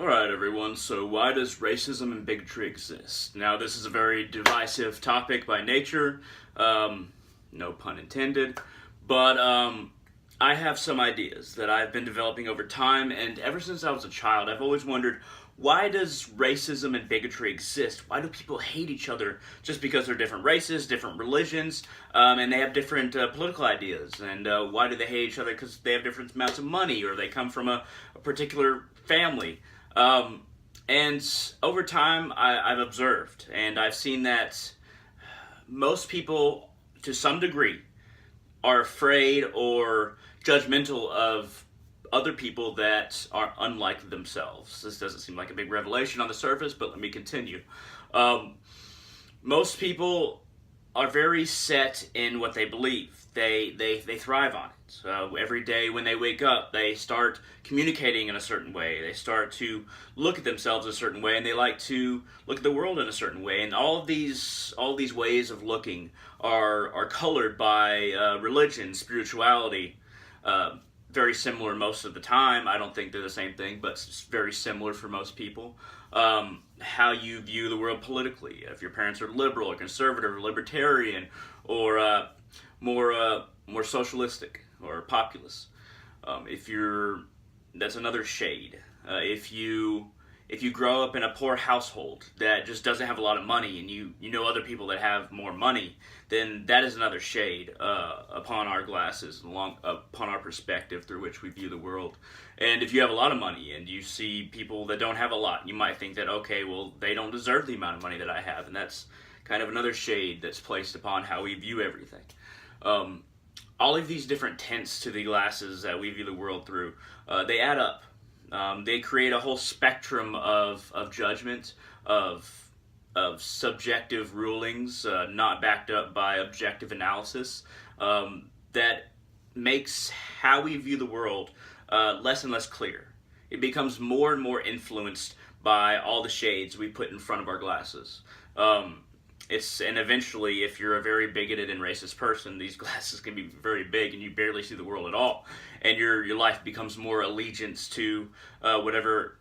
Alright everyone, so why does racism and bigotry exist? Now this is a very divisive topic by nature, no pun intended, but I have some ideas that I've been developing over time, and ever since I was a child I've always wondered, why does racism and bigotry exist? Why do people hate each other just because they're different races, different religions, and they have different political ideas? And why do they hate each other? Because they have different amounts of money, or they come from a particular family. And over time, I've observed, and I've seen that most people, to some degree, are afraid or judgmental of other people that are unlike themselves. This doesn't seem like a big revelation on the surface, but let me continue. Most people are very set in what they believe. They thrive on it. Every day when they wake up, they start communicating in a certain way. They start to look at themselves a certain way, and they like to look at the world in a certain way. And all these ways of looking are colored by religion, spirituality. Very similar most of the time. I don't think they're the same thing, but it's very similar for most people. How you view the world politically. If your parents are liberal or conservative or libertarian or more socialistic or populist. That's another shade. If you grow up in a poor household that just doesn't have a lot of money, and you know other people that have more money, then that is another shade upon our glasses, upon our perspective through which we view the world. And if you have a lot of money and you see people that don't have a lot, you might think that, okay, well, they don't deserve the amount of money that I have, and that's kind of another shade that's placed upon how we view everything. All of these different tints to the glasses that we view the world through, they add up. They create a whole spectrum of judgment, of subjective rulings, not backed up by objective analysis, that makes how we view the world less and less clear. It becomes more and more influenced by all the shades we put in front of our glasses. And eventually, if you're a very bigoted and racist person, these glasses can be very big and you barely see the world at all. And your life becomes more allegiance to whatever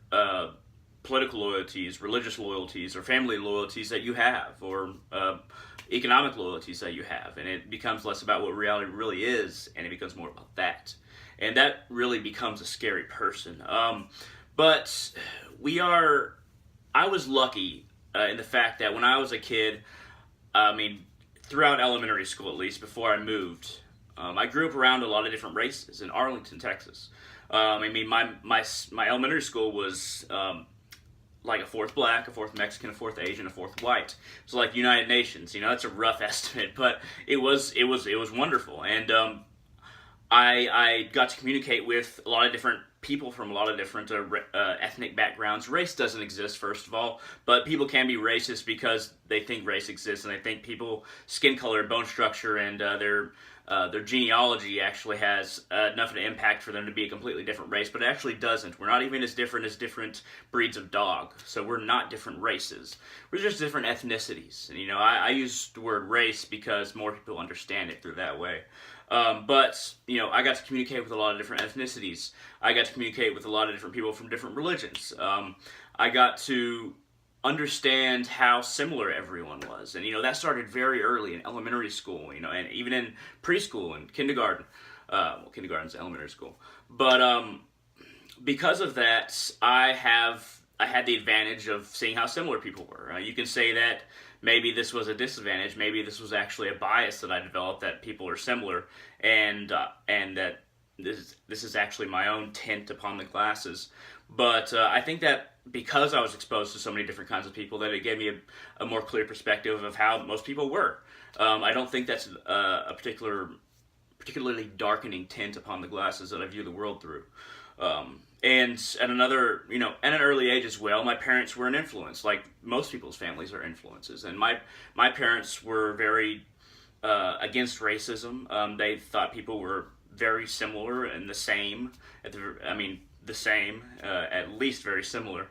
political loyalties, religious loyalties, or family loyalties that you have, or economic loyalties that you have. And it becomes less about what reality really is, and it becomes more about that. And that really becomes a scary person. But I was lucky in the fact that when I was a kid, throughout elementary school at least, before I moved, I grew up around a lot of different races in Arlington, Texas. My elementary school was like a fourth black, a fourth Mexican, a fourth Asian, a fourth white. So like United Nations, that's a rough estimate, but it was wonderful. And I got to communicate with a lot of different people from a lot of different ethnic backgrounds. Race doesn't exist, first of all, but people can be racist because they think race exists, and they think people skin color, bone structure, and their genealogy actually has enough of an impact for them to be a completely different race, but it actually doesn't. We're not even as different breeds of dog, so we're not different races. We're just different ethnicities. And I use the word race because more people understand it through that way. But I got to communicate with a lot of different ethnicities. I got to communicate with a lot of different people from different religions. I got to understand how similar everyone was. And, that started very early in elementary school, and even in preschool and kindergarten. Kindergarten's elementary school. But because of that, I had the advantage of seeing how similar people were. You can say that maybe this was a disadvantage. Maybe this was actually a bias that I developed, that people are similar, and that this is actually my own tint upon the glasses. But I think that because I was exposed to so many different kinds of people, that it gave me a more clear perspective of how most people were. I don't think that's a particularly darkening tint upon the glasses that I view the world through. And at an early age as well, my parents were an influence, like most people's families are influences. And my parents were very against racism. They thought people were very similar and the same, at least very similar.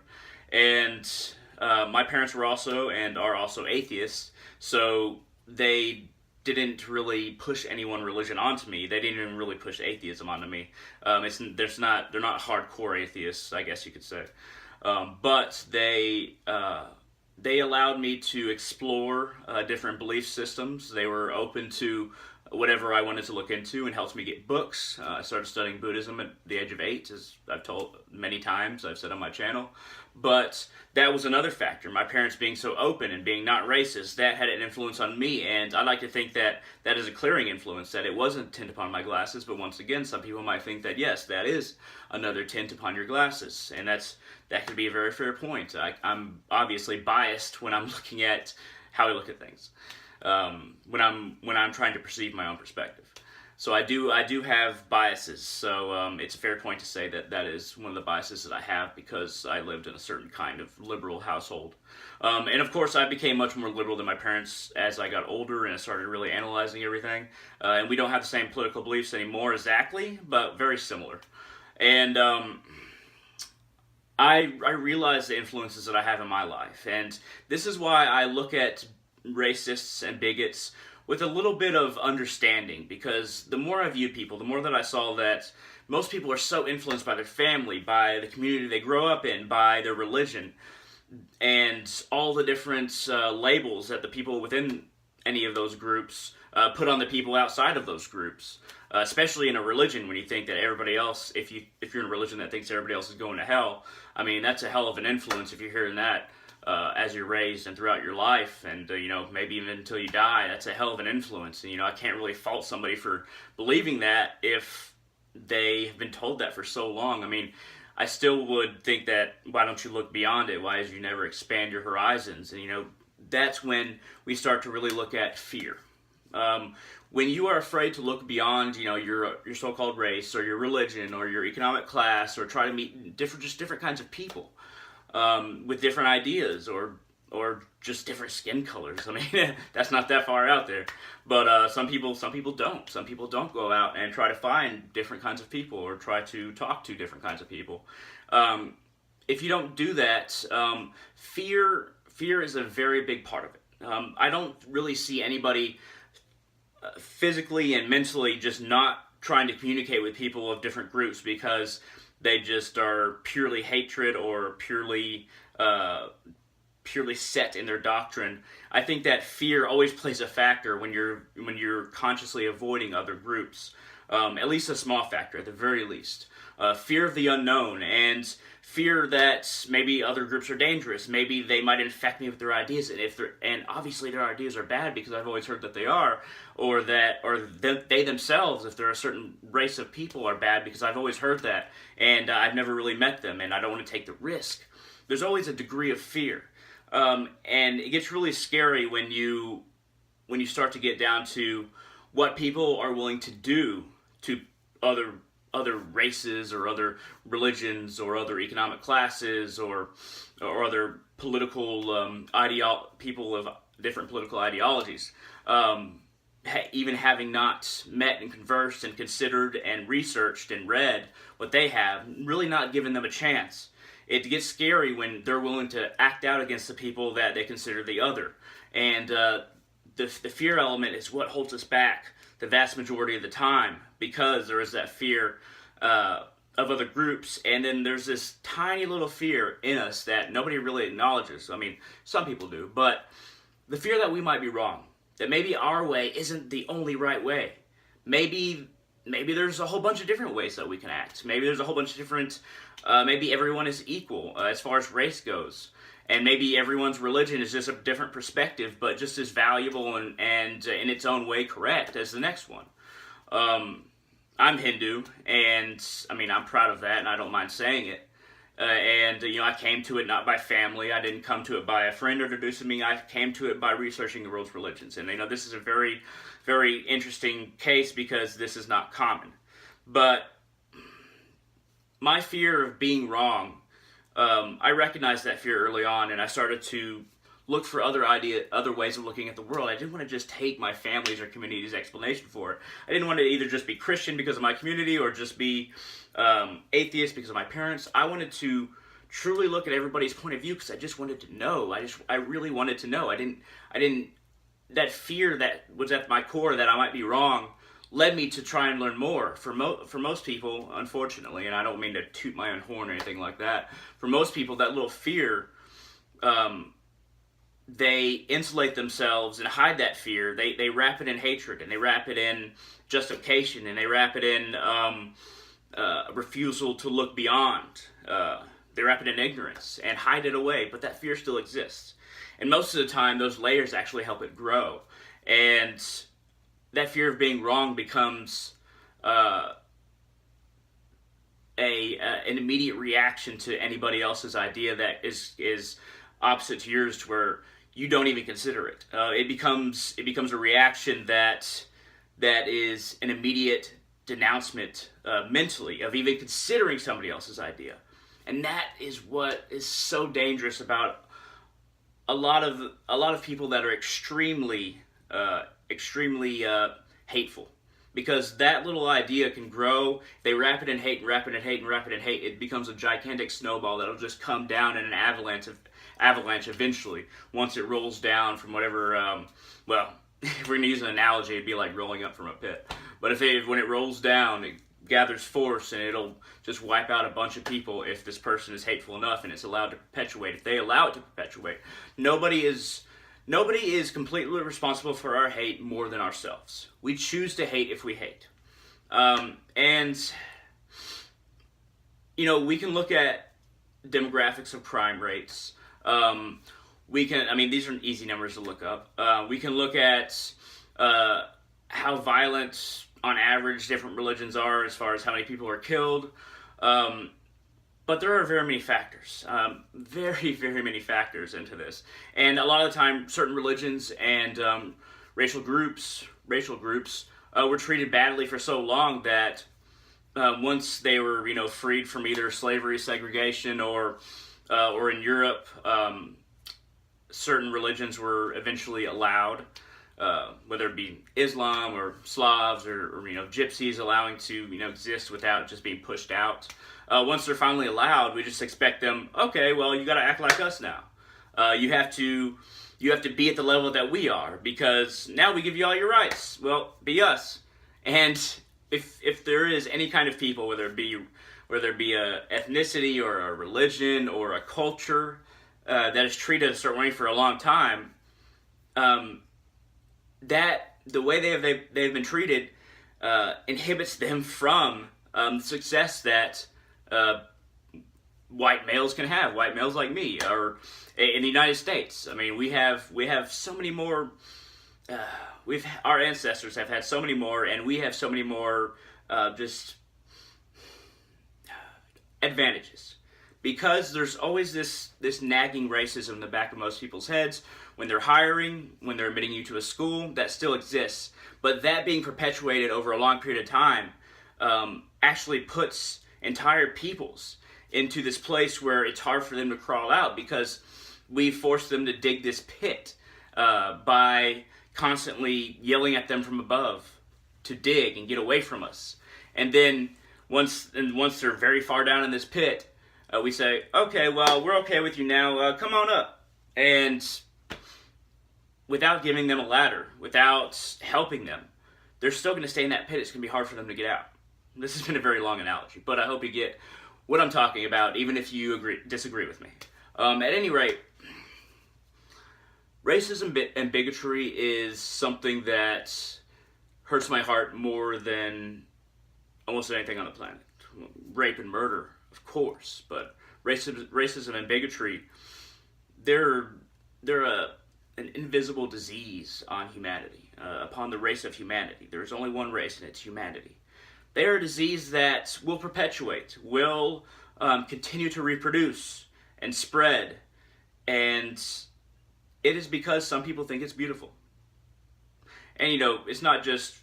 And my parents were also and are also atheists, so they didn't really push any one religion onto me. They didn't even really push atheism onto me. They're not hardcore atheists, I guess you could say. But they allowed me to explore different belief systems. They were open to whatever I wanted to look into and helped me get books. I started studying Buddhism at the age of 8, as I've told many times, I've said on my channel. But that was another factor. My parents being so open and being not racist, that had an influence on me. And I like to think that that is a clearing influence, that it wasn't tint upon my glasses. But once again, some people might think that, yes, that is another tint upon your glasses. And that could be a very fair point. I'm obviously biased when I'm looking at how I look at things. When I'm trying to perceive my own perspective. So I do have biases. So it's a fair point to say that that is one of the biases that I have because I lived in a certain kind of liberal household. And of course I became much more liberal than my parents as I got older and I started really analyzing everything. And we don't have the same political beliefs anymore exactly, but very similar. And I realize the influences that I have in my life. And this is why I look at racists and bigots with a little bit of understanding, because the more I view people, the more that I saw that most people are so influenced by their family, by the community they grow up in, by their religion, and all the different labels that the people within any of those groups put on the people outside of those groups. Especially in a religion, when you think that everybody else, if you're in a religion that thinks everybody else is going to hell, I mean, that's a hell of an influence if you're hearing that. As you're raised and throughout your life, and maybe even until you die, that's a hell of an influence. And I can't really fault somebody for believing that if they have been told that for so long. I mean, I still would think that, why don't you look beyond it? Why did you never expand your horizons? And that's when we start to really look at fear. When you are afraid to look beyond, your so-called race or your religion or your economic class, or try to meet different kinds of people. With different ideas or just different skin colors. I mean, that's not that far out there. But some people don't. Some people don't go out and try to find different kinds of people or try to talk to different kinds of people. If you don't do that, fear is a very big part of it. I don't really see anybody physically and mentally just not trying to communicate with people of different groups because they just are purely hatred or purely set in their doctrine. I think that fear always plays a factor when you're consciously avoiding other groups. At least a small factor, at the very least. Fear of the unknown, and fear that maybe other groups are dangerous. Maybe they might infect me with their ideas, and obviously their ideas are bad because I've always heard that they are, or they themselves, if they're a certain race of people, are bad because I've always heard that, and I've never really met them, and I don't want to take the risk. There's always a degree of fear, and it gets really scary when you start to get down to what people are willing to do to other races or other religions or other economic classes or other political people of different political ideologies. Even having not met and conversed and considered and researched and read what they have, really not giving them a chance. It gets scary when they're willing to act out against the people that they consider the other. And the fear element is what holds us back the vast majority of the time, because there is that fear of other groups, and then there's this tiny little fear in us that nobody really acknowledges. I mean, some people do, but the fear that we might be wrong, that maybe our way isn't the only right way. Maybe there's a whole bunch of different ways that we can act. Maybe there's a whole bunch of different, maybe everyone is equal as far as race goes. And maybe everyone's religion is just a different perspective, but just as valuable and in its own way correct as the next one. I'm Hindu, and I mean, I'm proud of that, and I don't mind saying it. I came to it not by family. I didn't come to it by a friend introducing me. I came to it by researching the world's religions. And this is a very, very interesting case because this is not common. But my fear of being wrong, I recognized that fear early on, and I started to look for other ways of looking at the world. I didn't want to just take my family's or community's explanation for it. I didn't want to either just be Christian because of my community or just be atheist because of my parents. I wanted to truly look at everybody's point of view because I just wanted to know. I really wanted to know. That fear that was at my core that I might be wrong led me to try and learn more. For most people, unfortunately, and I don't mean to toot my own horn or anything like that, for most people, that little fear, they insulate themselves and hide that fear. They wrap it in hatred, and they wrap it in justification, and they wrap it in refusal to look beyond. They wrap it in ignorance and hide it away, but that fear still exists. And most of the time, those layers actually help it grow. And that fear of being wrong becomes an immediate reaction to anybody else's idea that is opposite to yours, to where you don't even consider it. It becomes a reaction that is an immediate denouncement mentally of even considering somebody else's idea. And that is what is so dangerous about a lot of people that are extremely hateful, because that little idea can grow. They wrap it in hate and wrap it in hate and wrap it in hate. It becomes a gigantic snowball that'll just come down in an avalanche eventually, once it rolls down from whatever. Well, if we're gonna use an analogy, it'd be like rolling up from a pit. But when it rolls down, it gathers force, and it'll just wipe out a bunch of people if this person is hateful enough and it's allowed to perpetuate. If they allow it to perpetuate, nobody is completely responsible for our hate more than ourselves. We choose to hate if we hate. And, we can look at demographics of crime rates. These are easy numbers to look up. We can look at how violent, on average, different religions are as far as how many people are killed. But there are very many factors, very, very many factors into this. And a lot of the time, certain religions and racial groups were treated badly for so long that once they were, freed from either slavery, segregation, or in Europe, certain religions were eventually allowed, whether it be Islam or Slavs or Gypsies, allowing to exist without just being pushed out. Once they're finally allowed, we just expect them, okay, well, you got to act like us now. You have to be at the level that we are, because now we give you all your rights. Well, be us. And if there is any kind of people, whether it be a ethnicity or a religion or a culture that is treated a certain way for a long time, that the way they've been treated inhibits them from success that white males can have. White males like me, or in the United States. I mean, we have so many more. Our ancestors have had so many more, and we have so many more just advantages. Because there's always this nagging racism in the back of most people's heads when they're hiring, when they're admitting you to a school, that still exists. But that being perpetuated over a long period of time actually puts entire peoples into this place where it's hard for them to crawl out, because we force them to dig this pit by constantly yelling at them from above to dig and get away from us. And then once they're very far down in this pit, we say, okay, well, we're okay with you now, come on up. And without giving them a ladder, without helping them, they're still going to stay in that pit. It's going to be hard for them to get out. This has been a very long analogy, but I hope you get what I'm talking about, even if you disagree with me. At any rate, racism and bigotry is something that hurts my heart more than almost anything on the planet. Rape and murder, of course, but racism and bigotry, they're an invisible disease on humanity, upon the race of humanity. There's only one race, and it's humanity. They are a disease that will perpetuate, will continue to reproduce and spread, and it is because some people think it's beautiful. And it's not just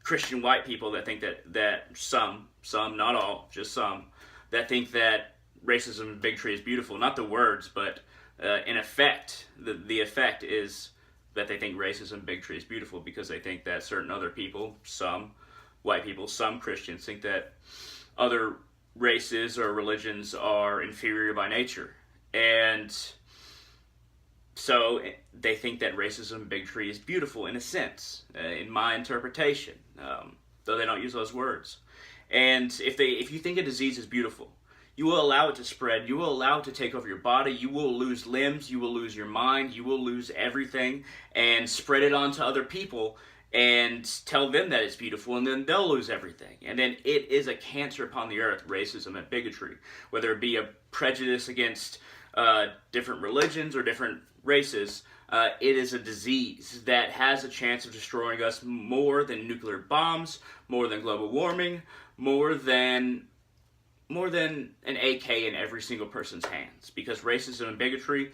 Christian white people that think that some, not all, just some, that think that racism and bigotry is beautiful. Not the words, but in effect, the effect is that they think racism and bigotry is beautiful, because they think that certain other people, some white people, some Christians, think that other races or religions are inferior by nature. And So they think that racism and bigotry is beautiful in a sense, in my interpretation, though they don't use those words. And if you think a disease is beautiful, you will allow it to spread. You will allow it to take over your body. You will lose limbs. You will lose your mind. You will lose everything and spread it onto other people and tell them that it's beautiful, and then they'll lose everything. And then it is a cancer upon the earth, racism and bigotry, whether it be a prejudice against different religions or different races. It is a disease that has a chance of destroying us more than nuclear bombs, more than global warming, more than an AK in every single person's hands. Because racism and bigotry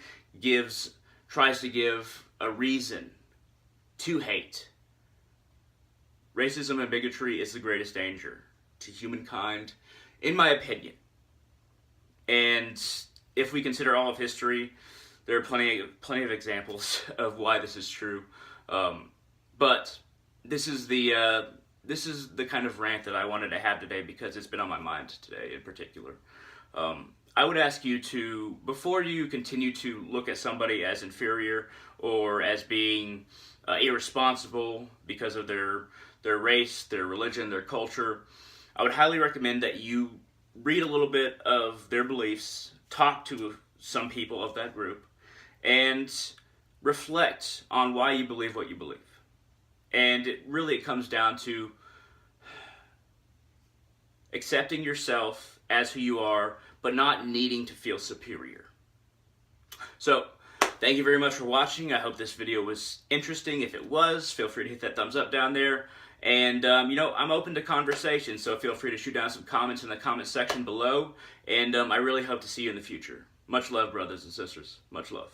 tries to give a reason to hate. Racism and bigotry is the greatest danger to humankind, in my opinion. And if we consider all of history, there are plenty of examples of why this is true. But this is the kind of rant that I wanted to have today because it's been on my mind today in particular. I would ask you to, before you continue to look at somebody as inferior or as being irresponsible because of their race, their religion, their culture, I would highly recommend that you read a little bit of their beliefs, talk to some people of that group, and reflect on why you believe what you believe. And it comes down to accepting yourself as who you are, but not needing to feel superior. So, thank you very much for watching. I hope this video was interesting. If it was, feel free to hit that thumbs up down there. And, I'm open to conversation, so feel free to shoot down some comments in the comment section below. And I really hope to see you in the future. Much love, brothers and sisters. Much love.